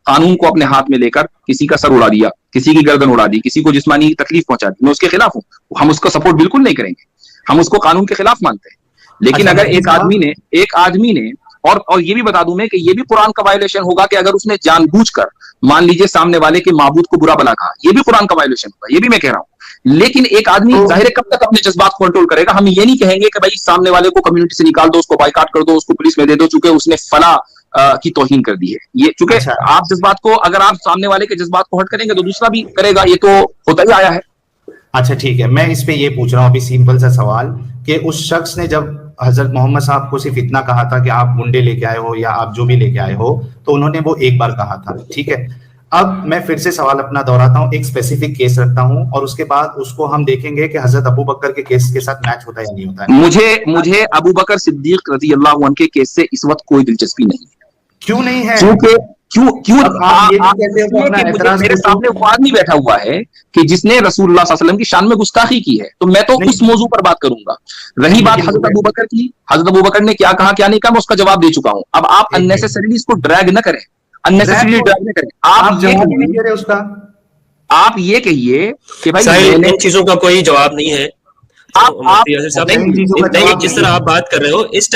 قانون کو اپنے ہاتھ میں لے کر کسی کا سر اڑا دیا, کسی کی گردن اڑا دی, کسی کو جسمانی تکلیف پہنچا دی, میں اس کے خلاف ہوں. ہم اس کو سپورٹ بالکل نہیں کریں گے, ہم اس کو قانون کے خلاف مانتے ہیں. لیکن اگر ایک آدمی نے اور یہ بھی بتا دوں میں کہ یہ بھی قرآن کا وائلیشن ہوگا کہ اگر اس نے جان بوجھ کر مان لیجیے سامنے والے کے معبود کو برا بلا کہا, یہ بھی قرآن کا وائلیشن ہوگا, یہ بھی میں کہہ رہا ہوں. لیکن ایک آدمی ظاہر کب تک اپنے جذبات کو کنٹرول کرے گا؟ ہم یہ نہیں کہیں گے کہ بھائی سامنے والے کو کمیونٹی سے نکال دو, اس کو بائیکاٹ کر دو, اس کو پولیس میں دے دو, چونکہ اس نے فلاں کی توہین کر دی ہے. یہ چونکہ آپ جذبات کو, اگر آپ سامنے والے کے جذبات کو ہرٹ کریں گے تو دوسرا بھی کرے گا, یہ تو ہوتا ہی آیا ہے. اچھا ٹھیک ہے, میں اس پہ یہ پوچھ رہا ہوں ابھی سمپل سا سوال کہ اس شخص نے جب حضرت محمد صاحب کو صرف اتنا کہا تھا کہ آپ گنڈے لے کے آئے ہو یا آپ جو بھی لے کے آئے ہو, تو انہوں نے وہ ایک بار کہا تھا, ٹھیک ہے. اب میں پھر سے سوال اپنا دہراتا ہوں, ایک اسپیسیفک کیس رکھتا ہوں اور اس کے بعد اس کو ہم دیکھیں گے کہ حضرت ابو بکر کے کیس کے ساتھ میچ ہوتا ہے یا نہیں ہوتا ہے. مجھے ابو بکر صدیق رضی اللہ عنہ کے کیس سے اس وقت کوئی دلچسپی نہیں ہے. کیوں نہیں ہے؟ میرے سامنے وہ آدمی بیٹھا ہوا ہے کہ جس نے رسول اللہ صلی اللہ علیہ وسلم کی شان میں گستاخی کی ہے, تو میں تو اس موضوع پر بات کروں گا. رہی بات حضرت ابو بکر کی, حضرت ابو بکر نے کیا کہا کیا نہیں کہا, میں اس کا جواب دے چکا ہوں. اب آپ اننیسیسریلی اس کو ڈریگ نہ کریں, اننیسیسریلی ڈریگ نہ کریں. آپ یہ کہیے کہ بھائی ان چیزوں کا کوئی جواب نہیں ہے. جس طرح آپ بات کر رہے ہو اس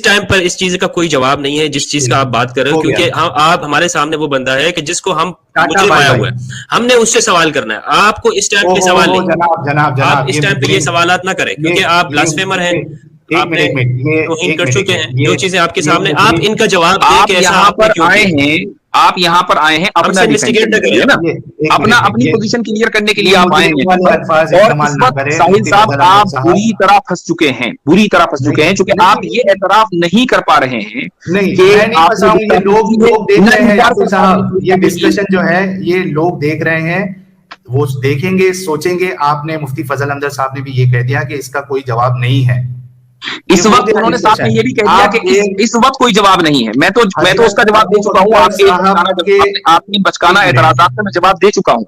ٹائم پر اس چیز کا کوئی جواب نہیں ہے جس چیز کا آپ بات کر رہے ہو, کیونکہ آپ ہمارے سامنے وہ بندہ ہے کہ جس کو ہم مجرم آیا ہوا ہے, ہم نے اس سے سوال کرنا ہے. آپ کو اس ٹائم پہ سوال نہیں, آپ اس ٹائم پہ یہ سوالات نہ کریں کیونکہ آپ بلاسفیمر ہیں, آپ نے توہین کر چکے ہیں. جو چیزیں آپ کے سامنے, آپ ان کا جواب دیں کہ ایسا آپ یہاں پر آئے ہیں اپنا اپنی پوزیشن کلیئر کرنے کے لیے آپ آئے ہیں, اور اس وقت ساحل صاحب آپ بری طرح پھنس چکے ہیں, چونکہ آپ یہ اعتراف نہیں کر پا رہے ہیں کہ یہ ڈسکشن جو ہے یہ لوگ دیکھ رہے ہیں, وہ دیکھیں گے, سوچیں گے. آپ نے مفتی فضل احمد صاحب نے بھی یہ کہہ دیا کہ اس کا کوئی جواب نہیں ہے. اس وقت انہوں نے ساتھ میں یہ بھی کہہ دیا کہ اس وقت کوئی جواب نہیں ہے. میں تو اس کا جواب دے چکا ہوں, آپ کی بچکانہ اعتراضات کا میں جواب دے چکا ہوں.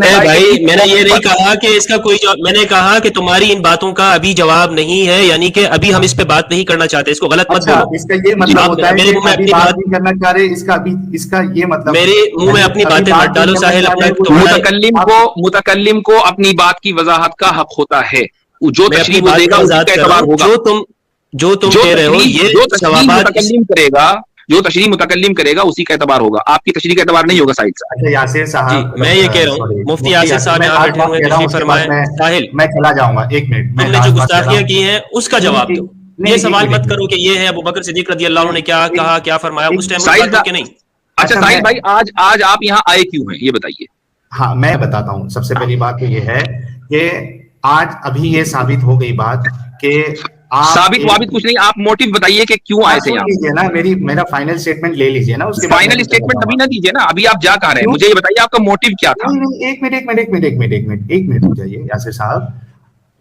بھائی میں نے یہ نہیں کہا کہ اس کا کوئی جواب, میں نے کہا کہ تمہاری ان باتوں کا ابھی جواب نہیں ہے, یعنی کہ ابھی ہم اس پہ بات نہیں کرنا چاہتے. اس کو غلط مت بولو. اس کا یہ مطلب ہوتا ہے کہ اپنی بات نہیں کرنا چاہ رہے, اس کا یہ مطلب میرے منہ میں اپنی باتیں مت ڈالو ساحل. متکلم کو اپنی بات کی وضاحت کا حق ہوتا ہے. جو تشریح دے گا جو تم کہہ رہے ہو, جو تشریح متکلم کرے گا اسی کا اعتبار ہوگا, آپ کی تشریح کا اعتبار نہیں ہوگا. یاسر صاحب میں یہ کہہ رہا ہوں, مفتی یاسر صاحب یہاں بیٹھے ہوئے تشریف فرمائیں. ساحل میں چلا جاؤں گا, ایک منٹ. تم نے جو گستاخیاں کی ہیں اس کا جواب دو. یہ سوال مت کرو کہ یہ ہے ابو بکر صدیق رضی اللہ عنہ نے کیا کہا, کیا فرمایا اس ٹائم کہ نہیں. اچھا ساحل بھائی, آج آپ یہاں آئے کیوں ہیں یہ بتائیے. ہاں میں بتاتا ہوں. سب سے پہلی بات تو یہ ہے کہ آج ابھی یہ ثابت ہو گئی بات کہ ثابت کچھ نہیں, آپ موٹیو بتائیے کہ کیوں آئے تھے یہاں. نا میرا فائنل اسٹیٹمنٹ لے لیجیے نا. فائنل اسٹیٹمنٹ ابھی نہ دیجیے نا, ابھی آپ جا کہاں رہے ہیں, مجھے یہ بتائیے آپ کا موٹیو کیا تھا. ایک منٹ ہو جائیے یاسر صاحب,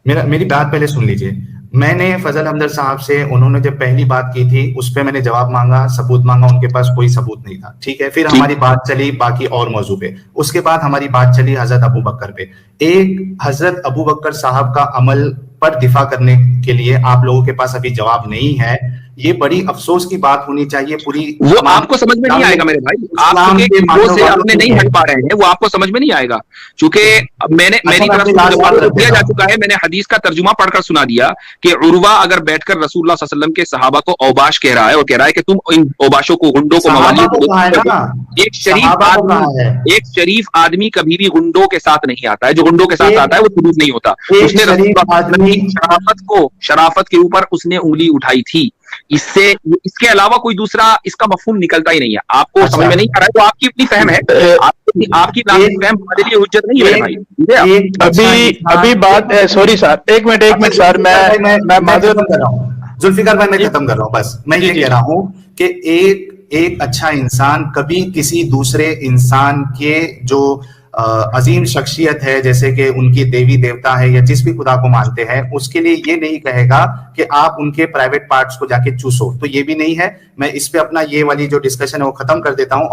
میری بات پہلے سن لیجیے. میں نے فضل احمد صاحب سے, انہوں نے جب پہلی بات کی تھی اس پہ میں نے جواب مانگا, ثبوت مانگا, ان کے پاس کوئی ثبوت نہیں تھا, ٹھیک ہے. پھر ہماری بات چلی باقی اور موضوع پہ, اس کے بعد ہماری بات چلی حضرت ابو بکر پہ. ایک حضرت ابو بکر صاحب کا عمل پر دفاع کرنے کے لیے آپ لوگوں کے پاس ابھی جواب نہیں ہے. یہ بڑی افسوس کی بات ہونی چاہیے. پوری وہ آپ کو سمجھ میں نہیں آئے گا میرے بھائی, آپ سے اپنے نہیں ہٹ پا رہے ہیں, وہ آپ کو سمجھ میں نہیں آئے گا. چونکہ میری طرف سے دیا جا چکا ہے, میں نے حدیث کا ترجمہ پڑھ کر سنا دیا کہ عروہ اگر بیٹھ کر رسول اللہ صلی اللہ علیہ وسلم کے صحابہ کو اوباش کہہ رہا ہے, اور کہہ رہا ہے کہ تم ان اوباشوں کو, گنڈوں کو, موالیوں. ایک شریف آدمی کبھی بھی گنڈوں کے ساتھ نہیں آتا ہے, جو گنڈوں کے ساتھ آتا ہے وہ شریف نہیں ہوتا. اس نے رسول اللہ شرافت کے اوپر اس نے انگلی اٹھائی تھی. اس کے علاوہ کوئی دوسرا اس کا مفہوم نکلتا ہی نہیں ہے. آپ کو سمجھ میں نہیں آ رہا ہے تو آپ کی اپنی فہم ہے, آپ کی فہم ہمارے لیے حجت نہیں ہے بھائی. ابھی بات, سوری سر, ایک منٹ سر, میں معذرت کر رہا ہوں. ذوالفقار بھائی میں ختم کر رہا ہوں بس. میں یہ کہہ رہا ہوں کہ ایک اچھا انسان کبھی کسی دوسرے انسان کے جو عظیم شخصیت ہے, جیسے کہ ان کی دیوی دیوتا ہے یا جس بھی خدا کو مانتے ہیں, اس کے لیے یہ نہیں کہے گا کہ آپ ان کے پرائیویٹ پارٹس کو جا کے چوسو. تو یہ بھی نہیں ہے. میں اس پہ اپنا یہ والی جو ڈسکشن ہے وہ ختم کر دیتا ہوں.